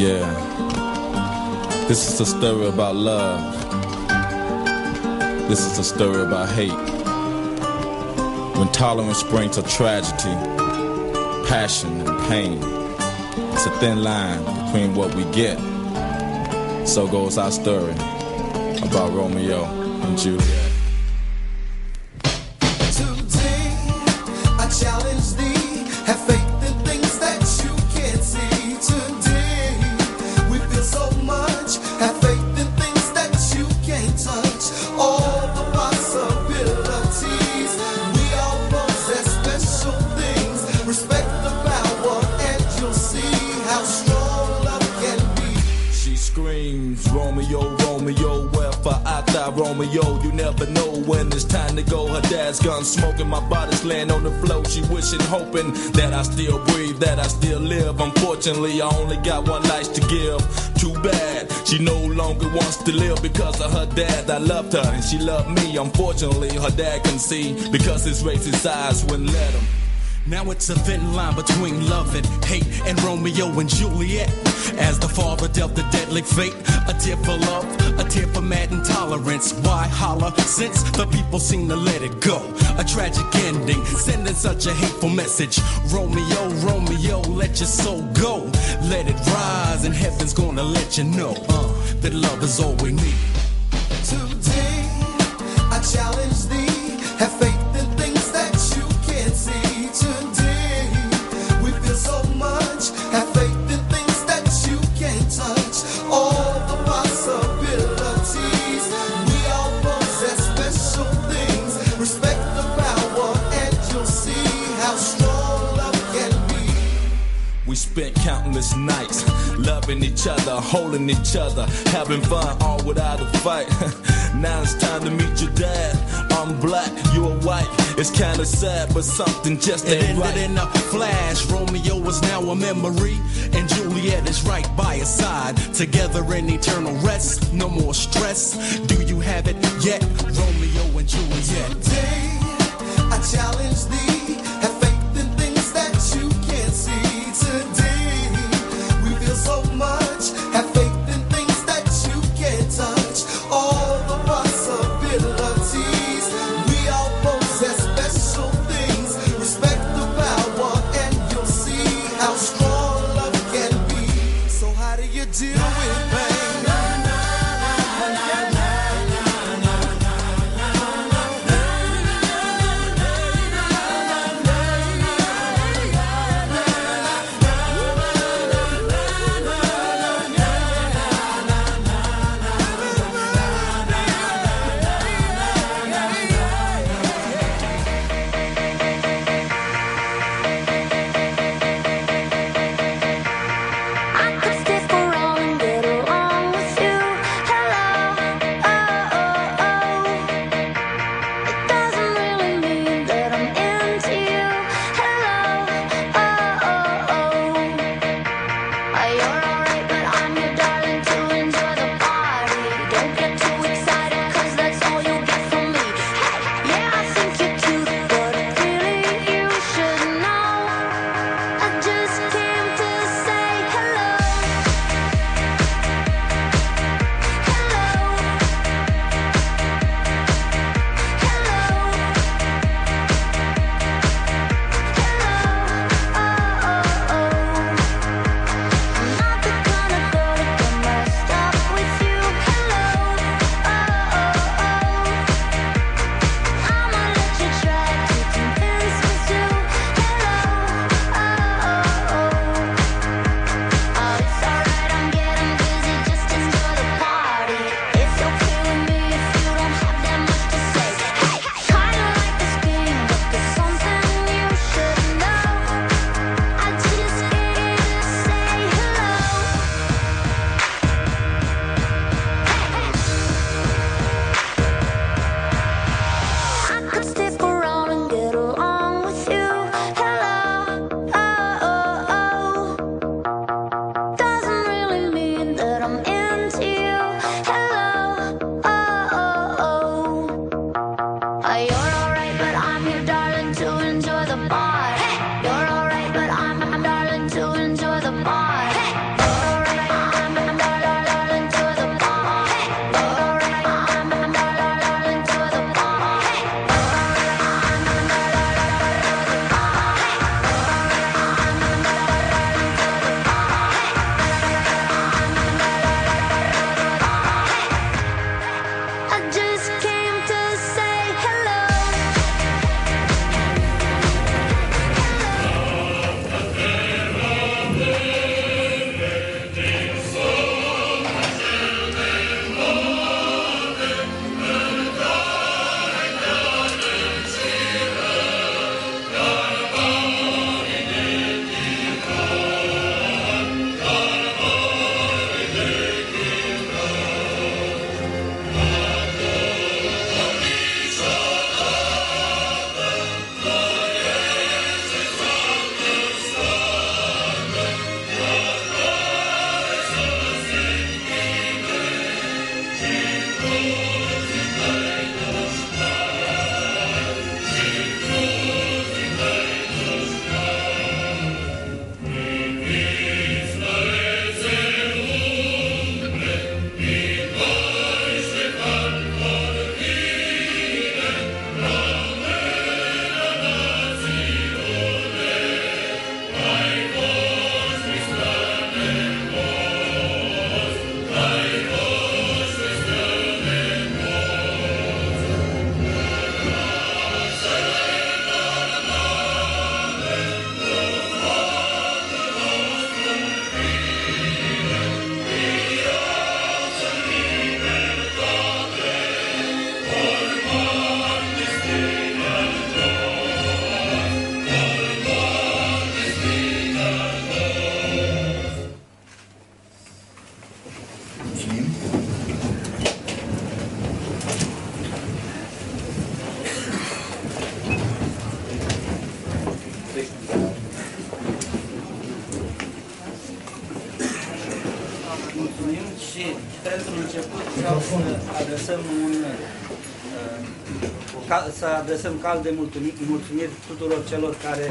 Yeah. This is a story about love. This is a story about hate. When tolerance brings a tragedy, passion and pain, it's a thin line between what we get. So goes our story about Romeo and Juliet. Romeo, you never know when it's time to go. Her dad's gun smoking, my body's laying on the floor. She wishing, hoping that I still breathe, that I still live. Unfortunately, I only got one life to give. Too bad, she no longer wants to live because of her dad. I loved her and she loved me. Unfortunately, her dad couldn't see because his racist eyes wouldn't let him. Now it's a thin line between love and hate, and Romeo and Juliet. As the father dealt the deadly fate, a tear for love, a tear for mad intolerance. Why holler since the people seem to let it go? A tragic ending, sending such a hateful message. Romeo, Romeo, let your soul go. Let it rise and heaven's gonna let you know that love is all we need. Today, I challenge thee, have faith in things that you can't see. Today, we feel so much, have faith in things that you can't touch. All the possibilities, we all possess special things. Respect the power and you'll see how strong love can be. We spent countless nights loving each other, holding each other, having fun, all without a fight. Now it's time to meet your dad. I'm black, you're white. It's kinda sad, but something just ain't right. It ended in a flash. Romeo is now a memory, and Juliet is right by his side. Together in eternal rest, no more stress. Do you have it yet? Romeo and Juliet. Today, I challenge thee, have faith in things that you can't see. Today, we feel so much, have faith in things that you can't touch. All the possibilities, we all possess special things. Respect the power and you'll see how strong love can be. So how do you deal with pain? You're alright, but I'm darling to enjoy the party. You're alright. Și pentru început vreau să adresăm calde mulțumiri tuturor celor care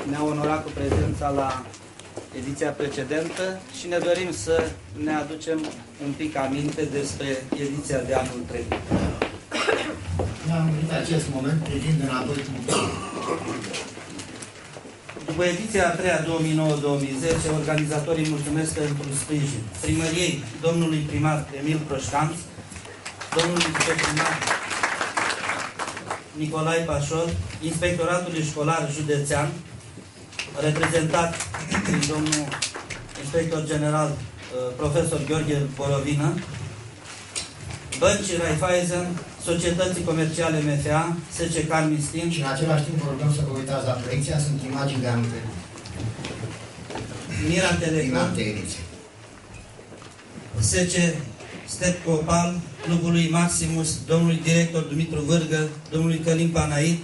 ne-au onorat cu prezența la ediția precedentă și ne dorim să ne aducem un pic aminte despre ediția de anul trecut. Ne-am venit acest moment privind înapoi. După ediția a treia 2009-2010, organizatorii mulțumesc pentru sprijin primăriei domnului primar Emil Proșcanț, domnului viceprimar Nicolae Pașor, Inspectoratului Școlar Județean, reprezentat prin domnul inspector general profesor Gheorghe Borovină, Băncii Raiffeisen, Societății Comerciale MFA, SC Carmistin. Și în același timp vă rugăm să vă uitați la proiecția, sunt imagini de anul trecut. Mira Telecom, SC Stepcopal, Clubului Maximus, domnului director Dumitru Vârgă, domnului Călim Panait,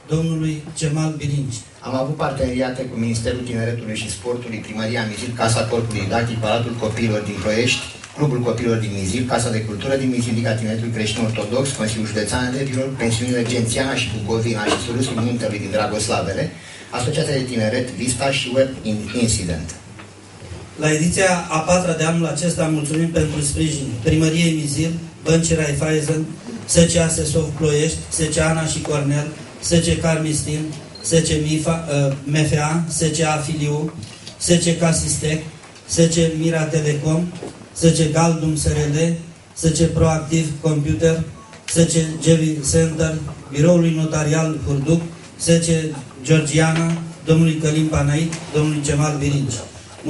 domnului Cemal Birinci. Am avut parteneriate cu Ministerul Tineretului și Sportului, Primăria Mizil, Casa Corpului Didactic, Palatul Copiilor din Ploiești, Clubul Copiilor din Mizil, Casa de Cultură din Mizil, Liga Tineretului Creștin Ortodox, Consiliul Județean Elevilor, Pensiunile Gențiana și Bucovina și Surâsul Muntelui din Dragoslavele, Asociația de Tineret, Vista și Web Incident. La ediția a patra de anul acesta mulțumim pentru sprijin Primăriei Mizil, Băncii Raiffeisen, SC Asesov Ploiești, SC Ana și Cornel, SC Carmistin, SC MFA, SC Afiliu, SC Casistec, SC Mira Telecom, SC Galdum SRL, SC Proactiv Computer, SC Gevi Center, Biroului Notarial Hurduc, SC Georgiana, domnului Călim Panait, domnului Cemal Birinci.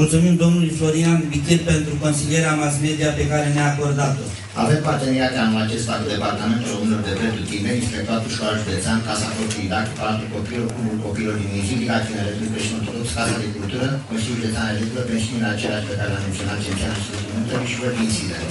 Mulțumim domnului Florian Bichir pentru consilierea mass media pe care ne-a acordat-o. Avem parteneriate anul acesta cu Departamentul Românilor de Dreptul Tineri, Inspectoratul Școlar Județean, Casa Corpului Didactic, Palatul Copiilor, Clubul Copiilor din Mizil, Liga Tineretului Creștin Ortodox, Casa de Cultură, Consiliul Județean Elevilor, pensiunile aceleași pe care le-am menționat, Gențiana și Muntelui și Web Incident.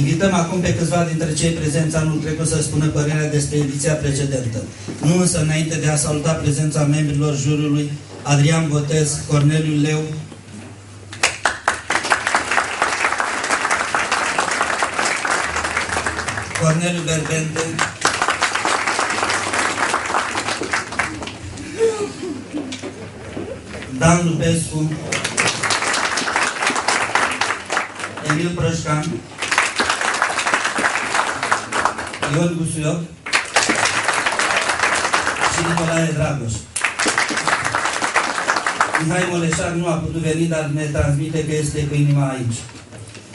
Invităm acum pe câțiva dintre cei prezenți anul trecut să spună părerea despre ediția precedentă. Nu însă înainte de a saluta prezența membrilor juriului Adrian Botez, Corneliu Leu, Corneliu Berbente, Dan Lupescu, Emil Proșcan, Ion Gusuioc și Nicolae Dragoș. Mihai Moleșar nu a putut veni, dar ne transmite că este cu inima aici.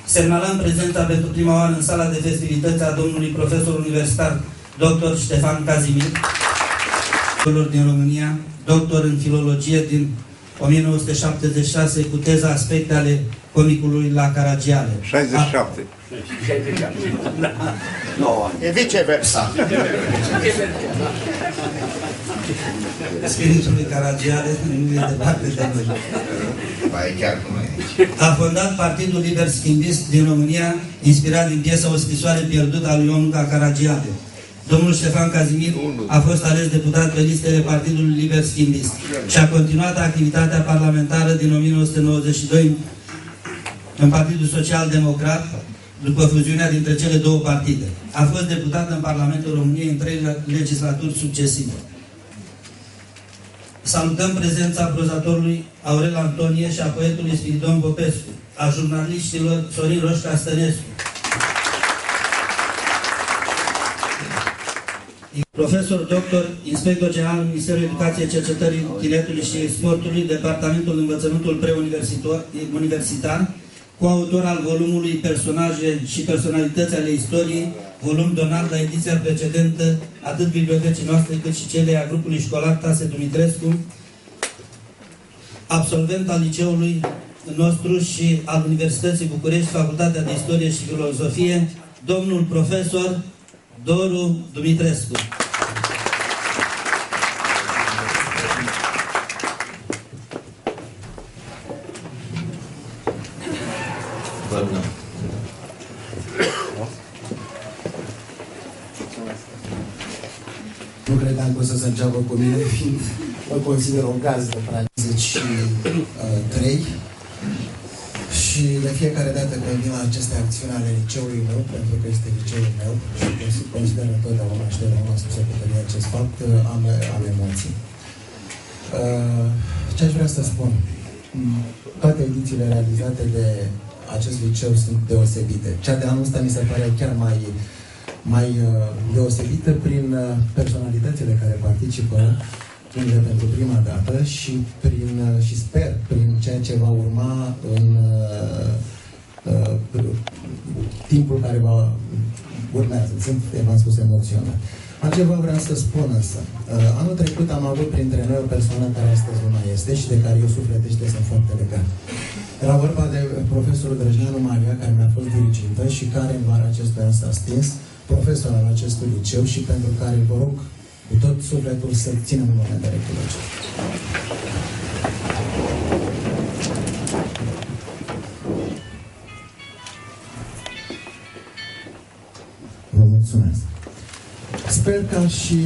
Semnalăm prezența pentru prima oară în sala de festivități a domnului profesor universitar dr. Ștefan Cazimir, din România, doctor în filologie din 1976 cu teza Aspecte ale comicului la Caragiale. 67. Da. E viceversa. Spiritul lui Caragiale nu e departe de noi. A fondat Partidul Liber Schimbist din România, inspirat din piesa O scrisoare pierdută a lui Ionuca Caragiale. Domnul Ștefan Cazimir a fost ales deputat pe listele Partidului Liber Schimbist și a continuat activitatea parlamentară din 1992 în Partidul Social Democrat, după fuziunea dintre cele două partide. A fost deputat în Parlamentul României în 3 legislaturi succesive. Salutăm prezența prozatorului Aurel Antonie și a poetului Spiridon Popescu, a jurnaliștilor Sorin Roșca Stănescu, profesor doctor, inspector general în Ministerul Educației, Cercetării, Tineretului și Exportului, Departamentul Învățământul Preuniversitar, coautor al volumului Personaje și personalități ale istoriei, volum donat la ediția precedentă atât bibliotecii noastre cât și cele a grupului școlar Tase Dumitrescu, absolvent al liceului nostru și al Universității București, Facultatea de Istorie și Filozofie, domnul profesor Doru Dumitrescu. Nu credeam că o să se înceapă cu mine, fiind mă consider o gazdă, 23. Și de fiecare dată când vin la aceste acțiuni ale liceului meu, pentru că este liceul meu și consider întotdeauna și totdeauna spus să puterea acest fapt, am emoții. Ce aș vrea să spun? Toate edițiile realizate de acest liceu sunt deosebite. Cea de anul ăsta mi se pare chiar mai deosebită prin personalitățile care participă, unele pentru prima dată și sper prin ceea ce va urma în timpul care urmează. Sunt, v-am spus, emoționat. Altceva vreau să spun însă. Anul trecut am avut printre noi o persoană care astăzi nu mai este și de care eu sufletește sunt foarte legat. Era vorba de profesorul Drăjneanu Maria, care mi-a fost dirigintă și care în vara acestui an s-a stins, profesor al acestui liceu și pentru care vă rog cu tot sufletul să ținem un moment de reculegere. Vă mulțumesc. Sper ca și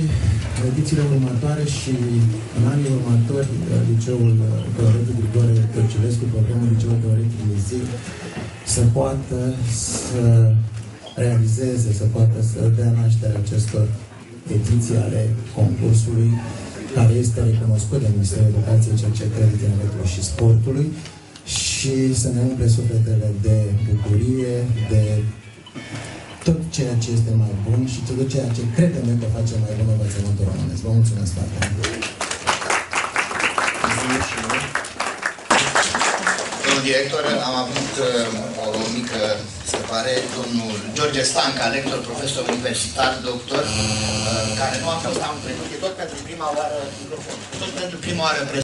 edițiile următoare și în anii următori Liceul Teoretic Grigore Teocilescu, programul Liceul Teoretic Mizil, să poată să realizeze, să poată să dea naștere acestor ediții ale concursului, care este recunoscut de Ministerul Educației, Cercetării, Tineretului și Sportului și să ne umple sufletele de bucurie, de tot ceea ce este mai bun și tot ceea ce credem noi că face mai bun învățământul românesc. Vă mulțumesc foarte mult! Domnul director, am avut o mică scăpare. Domnul George Stanca, lector, profesor universitar, doctor, care nu a fost anul trecut, e tot pentru prima oară